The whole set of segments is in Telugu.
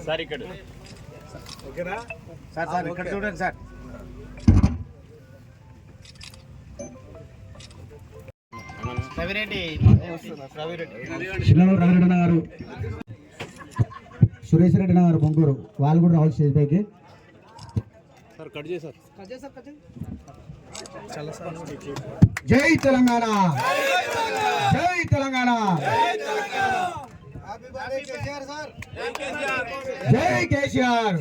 సార్ ఇక్కడ ఓకేనా సార్? సార్ ఇక్కడ చూడండి సార్. చిన్నూరు రవిరెడ్డి గారు, సురేష్ రెడ్డి గారు బొంగూరు, వాళ్ళు కూడా రావాలి స్టేజ్ పైకి. జై తెలంగాణ, జై తెలంగాణ, జై కేసీఆర్,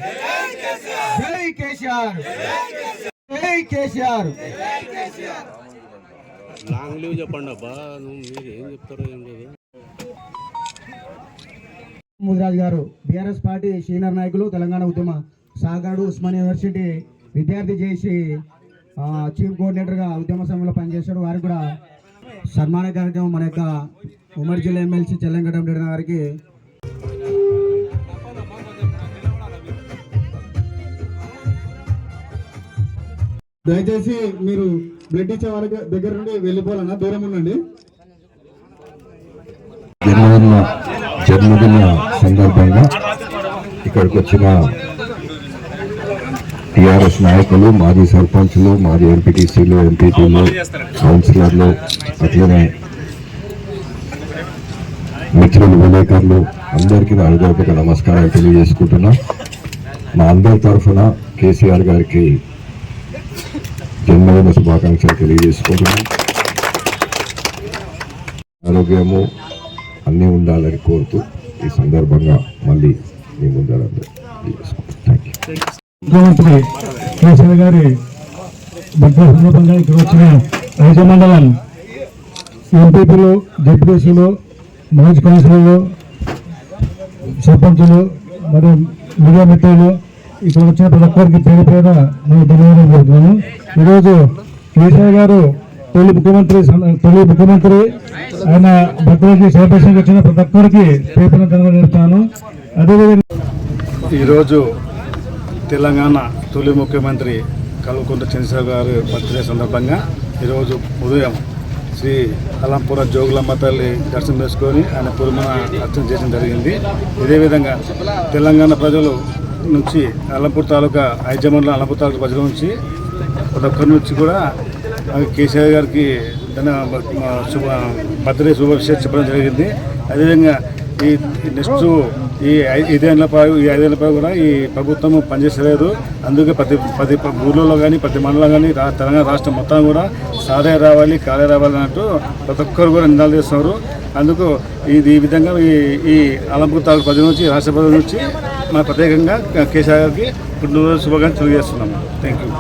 జై కేసీఆర్, జై కేసీఆర్. లాంగ్ లీవ్ చెప్పండి అబ్బా, మీరు ఏం చెప్తారో ఏం లేదు. ముదిరాజు గారు బీఆర్ఎస్ పార్టీ సీనియర్ నాయకులు, తెలంగాణ ఉద్యమ సాగాడు, ఉస్మానియా యూనివర్సిటీ విద్యార్థి చేసి చీఫ్ కోఆర్డినేటర్గా ఉద్యమ సమయంలో పనిచేశాడు. వారికి కూడా సన్మాన కార్యక్రమం మన యొక్క ఉమ్మడి జిల్లా ఎమ్మెల్సీ చెల్లంగడ్డ గారికి దయచేసి మీరు బ్లడ్ ఇచ్చే వాళ్ళ దగ్గర నుండి వెళ్ళిపోవాలన్నా దూరం ఉండండి. జన్మదిన సందర్భంగా ఇక్కడికి వచ్చిన టీఆర్ఎస్ నాయకులు, మాజీ సర్పంచ్లు, మాజీ ఎంపీటీసీలు, ఎంపీటీలు, కౌన్సిలర్లు, అట్లనే మిత్రులు, విలేకరులు అందరికీ నా హృదయపూర్వక నమస్కారాలు తెలియజేసుకుంటున్నా. మా అందరి తరఫున కేసీఆర్ గారికి జన్మదిన శుభాకాంక్షలు తెలియజేసుకుంటున్నాం. ఆరోగ్యము అన్నీ ఉండాలని కోరుతూ ఈ సందర్భంగా మళ్ళీ మీ ముందరందరూ ముఖ్యమంత్రి కేసీఆర్ గారి బర్త్డే సందర్భంగా ఇక్కడ వచ్చిన ఐదు మండలం ఎంపీపీలు, డిప్యూటీసీలు, మాజీ కౌన్సిలర్లు, సర్పంచులు మరియు మీడియా మిత్రులు, ఇక్కడ వచ్చిన ప్రతి ఒక్కరికి పేరు పేద నేను ధన్యవాదాలు చెబుతున్నాను. ఈరోజు కేసీఆర్ గారు తొలి ముఖ్యమంత్రి ఆయన బర్త్డేకి సెలబ్రేషన్కి వచ్చిన ప్రతి ఒక్కరికి పేరు ధన్యవాదాలు చెప్తాను. అదేవిధంగా ఈరోజు తెలంగాణ తొలి ముఖ్యమంత్రి కల్వకుంట్ల చంద్రశేఖర్ గారి బర్త్డే సందర్భంగా ఈరోజు ఉదయం శ్రీ అలంపుర జోగులమ్మ తల్లి దర్శనం చేసుకొని ఆయన పురుమన అర్చన చేయడం జరిగింది. ఇదేవిధంగా తెలంగాణ ప్రజలు నుంచి అలంపూర్ తాలూకా ఐజమండలం అలంపూర్ తాలూకా ప్రజల నుంచి ప్రతి ఒక్కరి నుంచి కూడా కేసీఆర్ గారికి బర్త్డే శుభాకాంక్షలు చెప్పడం జరిగింది. అదేవిధంగా ఈ నెక్స్ట్ ఈ 5 ఏళ్ల పాటు కూడా ఈ ప్రభుత్వం పనిచేసలేదు. అందుకే ప్రతి ఊళ్ళో కానీ ప్రతి మండలం కానీ తెలంగాణ రాష్ట్రం మొత్తం కూడా సాదే రావాలి, కాలే రావాలి అన్నట్టు ప్రతి ఒక్కరు కూడా నిందాలు చేస్తున్నారు. అందుకు ఈ విధంగా ఈ అలంపూర్ తాలూకు ప్రజల నుంచి, రాష్ట్ర ప్రజల నుంచి మన ప్రత్యేకంగా కేసీఆర్ గారికి పుట్టినరోజు శుభాకాంక్షలు తెలియజేస్తున్నాము. Thank you.